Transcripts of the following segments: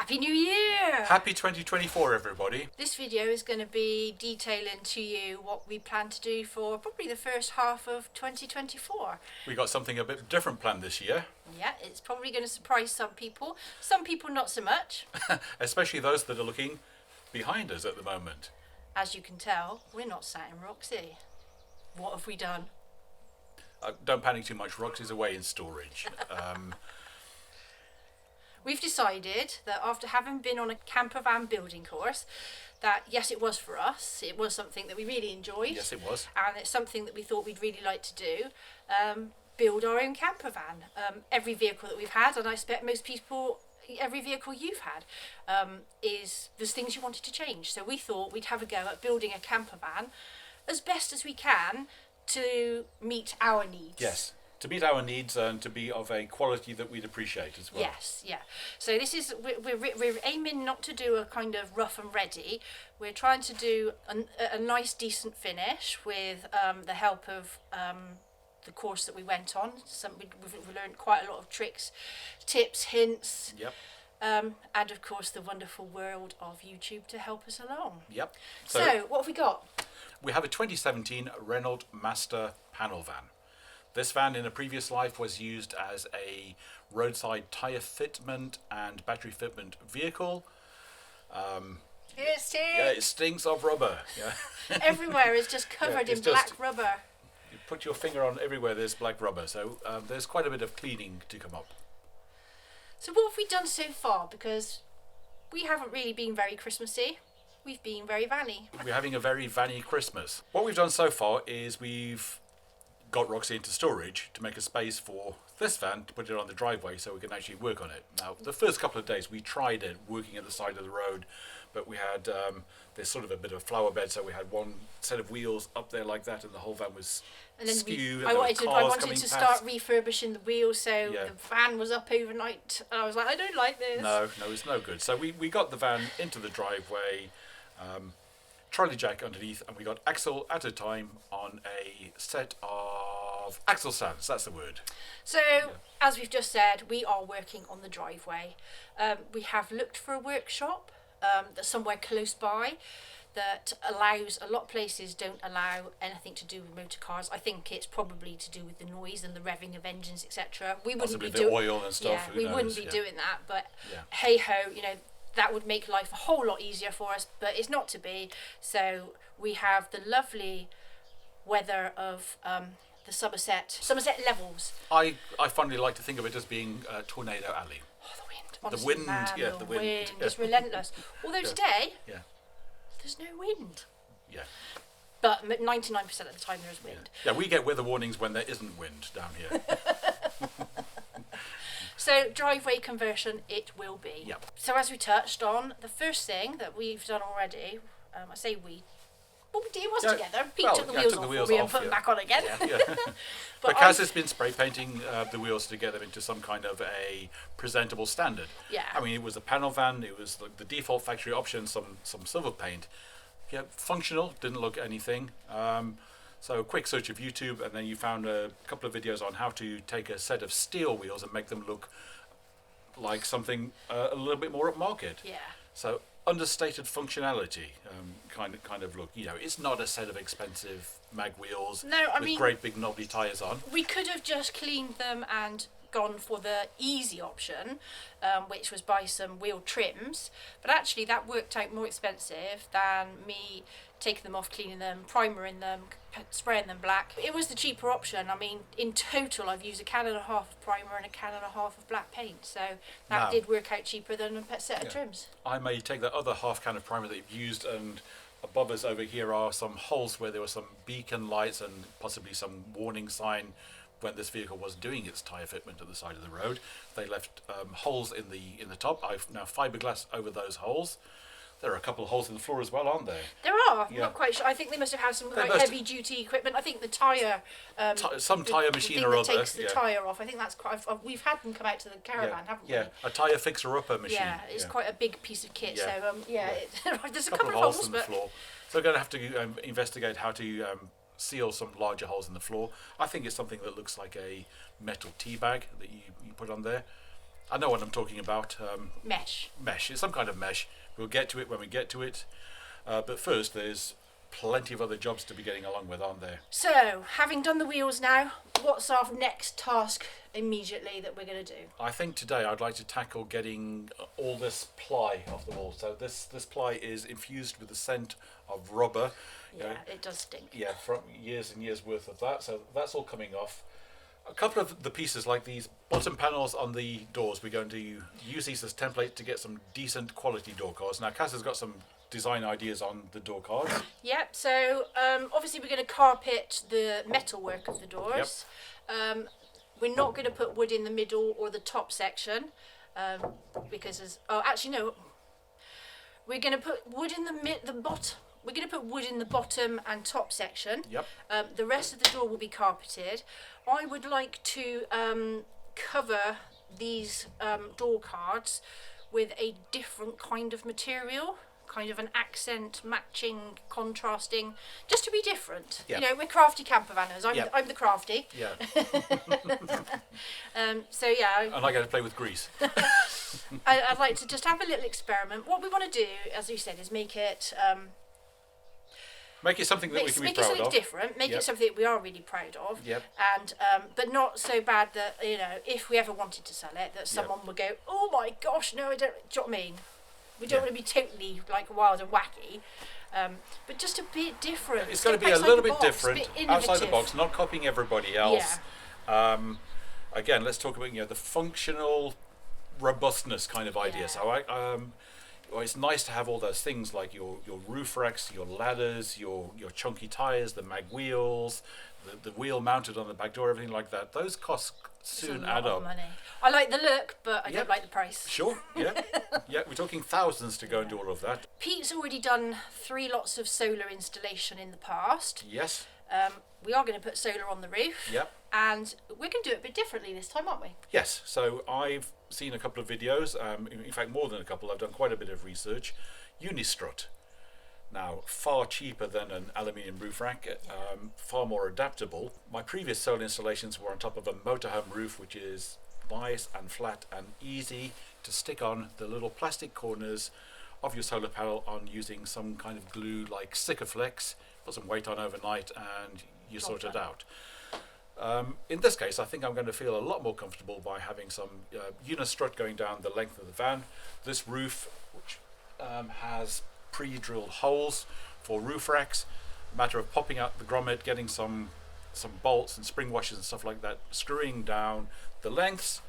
Happy New Year! Happy 2024, everybody. This video is going to be detailing to you what we plan to do for probably the first half of 2024. We got something a bit different planned this year. Yeah, it's probably going to surprise some people not so much. Especially those that are looking behind us at the moment. As you can tell, we're not sat in Roxy. What have we done? Don't panic too much, Roxy's away in storage. We've decided that after having been on a camper van building course, that yes, it was for us. It was something that we really enjoyed. Yes, it was. And it's something that we thought we'd really like to do. Build our own camper van. Every vehicle that we've had, and I expect most people, every vehicle you've had, there's things you wanted to change. So we thought we'd have a go at building a camper van as best as we can to meet our needs. Yes. To meet our needs and to be of a quality that we'd appreciate as well. Yes, yeah. So this is, we're aiming not to do a kind of rough and ready. We're trying to do a nice, decent finish with the help of the course that we went on. We've learned quite a lot of tricks, tips, hints. Yep. And of course the wonderful world of YouTube to help us along. Yep. So what have we got? We have a 2017 Renault Master panel van. This van in a previous life was used as a roadside tyre fitment and battery fitment vehicle. It stinks! Yeah, it stinks of rubber. Yeah. Everywhere is just covered in black rubber. You put your finger on everywhere there's black rubber, so there's quite a bit of cleaning to come up. So what have we done so far? Because we haven't really been very Christmassy. We've been very vanny. We're having a very vanny Christmas. What we've done so far is we've got Roxy into storage to make a space for this van to put it on the driveway so we can actually work on it. Now, the first couple of days we tried it working at the side of the road, but we had there's sort of a bit of a flower bed, so we had one set of wheels up there like that, and the whole van was skewed. I wanted to start refurbishing the wheels, so the van was up overnight, and I was like, I don't like this. No, it's no good. So we got the van into the driveway. Trolley jack underneath, and we got axle at a time on a set of axle stands. That's the word. So, as we've just said, we are working on the driveway. We have looked for a workshop that's somewhere close by that allows, a lot of places don't allow anything to do with motor cars. I think it's probably to do with the noise and the revving of engines, etc. We wouldn't Possibly be doing oil and stuff. Yeah, we wouldn't be doing that, but hey ho, that would make life a whole lot easier for us, but it's not to be. So we have the lovely weather of the Somerset levels. I finally like to think of it as being Tornado Alley. Oh, the wind. Honestly, the wind. It's relentless. Although today, there's no wind. Yeah. But 99% of the time there is wind. Yeah, we get weather warnings when there isn't wind down here. So driveway conversion it will be. Yep. So as we touched on, the first thing that we've done already, I say we did was together. Pete took the wheels off for me and put them back on again. Yeah. But Kaz has been spray painting the wheels together into some kind of a presentable standard. Yeah. I mean, it was a panel van. It was the default factory option, some silver paint. Yeah, functional. Didn't look anything. So a quick search of YouTube, and then you found a couple of videos on how to take a set of steel wheels and make them look like something a little bit more upmarket. Yeah. So understated functionality, kind of look. It's not a set of expensive mag wheels with great big knobby tyres on. We could have just cleaned them and gone for the easy option, which was buy some wheel trims, but actually that worked out more expensive than me taking them off, cleaning them, primering them, spraying them black. It was the cheaper option. I mean, in total I've used a can and a half of primer and a can and a half of black paint, so that did work out cheaper than a set of trims. I may take that other half can of primer that you've used, and above us over here are some holes where there were some beacon lights and possibly some warning sign when this vehicle was doing its tyre fitment at the side of the road. They left holes in the top. I've now fiberglass over those holes. There are a couple of holes in the floor as well, aren't there? There are. Yeah. Not quite sure. I think they must have had some heavy duty equipment. I think the tyre, some tyre machine or other, takes the tyre off. I think that's quite. We've had them come out to the caravan, haven't we? Yeah, a tyre fixer upper machine. Yeah, it's quite a big piece of kit. Yeah. So there's a couple of holes in the floor. So we're going to have to investigate how to seal some larger holes in the floor. I think it's something that looks like a metal tea bag that you put on there. I know what I'm talking about. Mesh. Mesh. It's some kind of mesh. We'll get to it when we get to it. But first, there's plenty of other jobs to be getting along with, aren't there? So, having done the wheels now, what's our next task immediately that we're going to do? I think today I'd like to tackle getting all this ply off the wall. So this ply is infused with the scent of rubber. Yeah, it does stink. Yeah, from years and years worth of that. So that's all coming off. A couple of the pieces, like these bottom panels on the doors, we're going to use these as templates to get some decent quality door cards. Now, Cass has got some design ideas on the door cards. Yep, so obviously we're going to carpet the metalwork of the doors. Yep. We're not going to put wood in the middle or the top section because we're going to put wood in the bottom. We're going to put wood in the bottom and top section. Yep. The rest of the door will be carpeted. I would like to cover these door cards with a different kind of material, kind of an accent, matching, contrasting, just to be different. Yep. You know, we're crafty campervanners. I'm the crafty. Yeah. So yeah. And I get to play with grease. I'd like to just have a little experiment. What we want to do, as you said, is make it something that we can be proud of. Make it something different. Make it something that we are really proud of. Yep. And but not so bad that, you know, if we ever wanted to sell it, that someone would go, oh my gosh, no, I don't. Do you know what I mean? We don't want to be totally like wild and wacky, but just a bit different. It's going to be a little bit different, outside the box, not copying everybody else. Yeah. Again, let's talk about the functional robustness kind of idea. So it's nice to have all those things like your roof racks, your ladders, your chunky tires, the mag wheels, the wheel mounted on the back door, everything like that. Those costs soon add up. Money. I like the look, but I don't like the price. Sure, yeah. Yeah, we're talking thousands to go and do all of that. Pete's already done 3 lots of solar installation in the past. Yes. We are going to put solar on the roof. Yep. And we're going to do it a bit differently this time, aren't we? Yes. So I've seen a couple of videos. In fact, more than a couple. I've done quite a bit of research. Unistrut. Now, far cheaper than an aluminium roof rack, far more adaptable. My previous solar installations were on top of a motorhome roof, which is nice and flat and easy to stick on the little plastic corners of your solar panel on using some kind of glue like Sikaflex. Put some weight on overnight and you sort it out. In this case, I think I'm going to feel a lot more comfortable by having some unistrut going down the length of the van. This roof, which has pre-drilled holes for roof racks, matter of popping out the grommet, getting some bolts and spring washers and stuff like that, screwing down the lengths,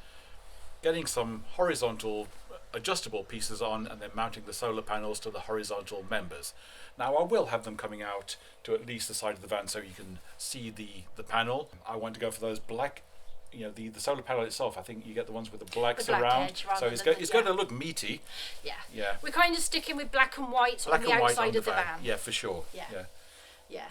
getting some horizontal adjustable pieces on, and then mounting the solar panels to the horizontal members. Now I will have them coming out to at least the side of the van so you can see the panel. I want to go for those black, the solar panel itself. I think you get the ones with the black surround, so it's going to look meaty. Yeah. Yeah. We're kind of sticking with black and white on the outside of the van. Yeah, for sure. Yeah.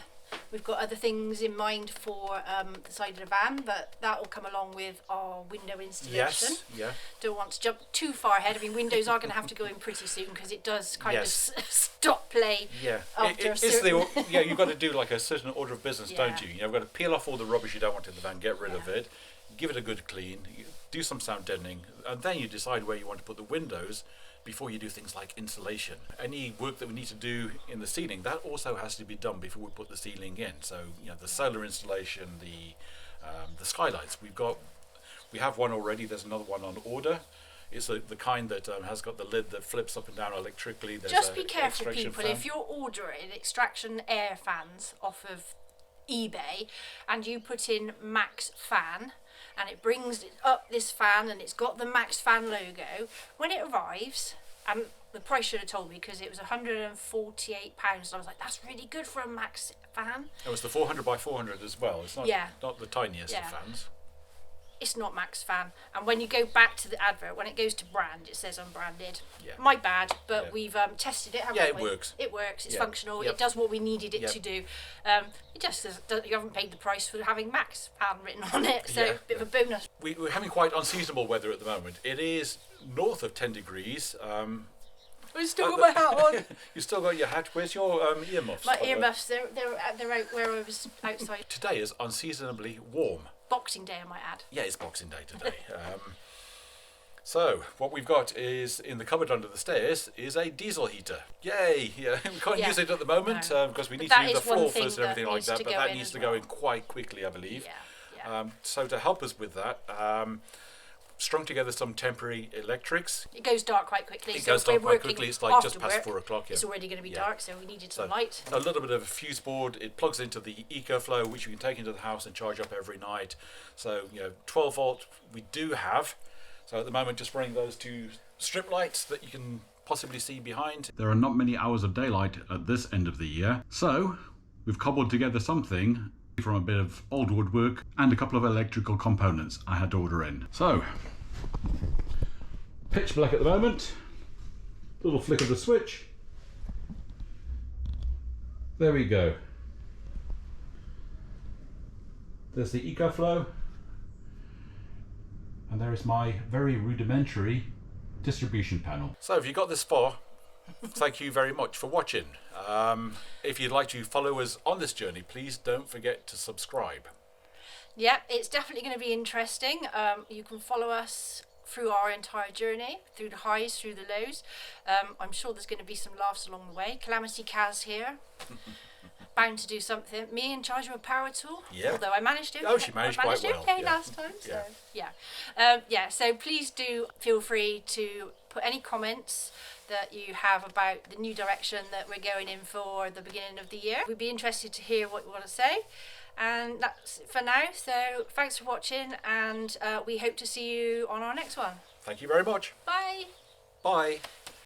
We've got other things in mind for the side of the van, but that will come along with our window installation. Yes, yeah. Don't want to jump too far ahead. I mean, windows are going to have to go in pretty soon because it does kind of stop play. Yeah, after you've got to do like a certain order of business, don't you? You've got to peel off all the rubbish you don't want in the van, get rid of it, give it a good clean, do some sound deadening, and then you decide where you want to put the windows before you do things like insulation. Any work that we need to do in the ceiling, that also has to be done before we put the ceiling in. So the solar installation, the skylights, we have one already. There's another one on order. It's the kind that has got the lid that flips up and down electrically. There's just be careful, people. Fan. If you're ordering extraction air fans off of eBay and you put in Max Fan, and it brings up this fan and it's got the Max Fan logo, when it arrives, and the price should have told me because it was £148, and I was like, that's really good for a Max Fan. It was the 400 by 400 as well. It's not the tiniest of fans. It's not Max Fan, and when you go back to the advert, when it goes to brand, it says unbranded. Yeah. My bad, but we've tested it, haven't we? It works. It works. It's functional. Yep. It does what we needed it to do. It just you haven't paid the price for having Max Fan written on it, so a bit of a bonus. We're having quite unseasonable weather at the moment. It is north of 10 degrees. I've still got my hat on. You still got your hat. Where's your earmuffs? My earmuffs. They're out where I was outside. Today is unseasonably warm. Boxing Day, I might add. Yeah, it's Boxing Day today. So what we've got is in the cupboard under the stairs is a diesel heater. Yay! Yeah, we can't use it at the moment because we need to do the floor first and everything like that. But that needs to go in quite quickly, I believe. Yeah. So to help us with that, strung together some temporary electrics. It goes dark quite quickly. It goes dark quite quickly. It's like just past 4 o'clock. It's already going to be dark, so we needed some light. A little bit of a fuse board. It plugs into the EcoFlow, which you can take into the house and charge up every night. So 12 volt we do have. So at the moment, just running those 2 strip lights that you can possibly see behind. There are not many hours of daylight at this end of the year, so we've cobbled together something from a bit of old woodwork and a couple of electrical components I had to order in. So, pitch black at the moment, little flick of the switch, there we go. There's the EcoFlow, and there is my very rudimentary distribution panel. So if you got this far, thank you very much for watching. If you'd like to follow us on this journey, please don't forget to subscribe. Yeah, it's definitely going to be interesting. You can follow us through our entire journey, through the highs, through the lows. I'm sure there's going to be some laughs along the way. Calamity Kaz here. Bound to do something. Me in charge of a power tool. Yeah. Although I managed to. Oh, she managed quite well. Okay, last time. So so please do feel free to put any comments that you have about the new direction that we're going in for the beginning of the year. We'd be interested to hear what you want to say. And that's it for now. So thanks for watching, and we hope to see you on our next one. Thank you very much. Bye. Bye.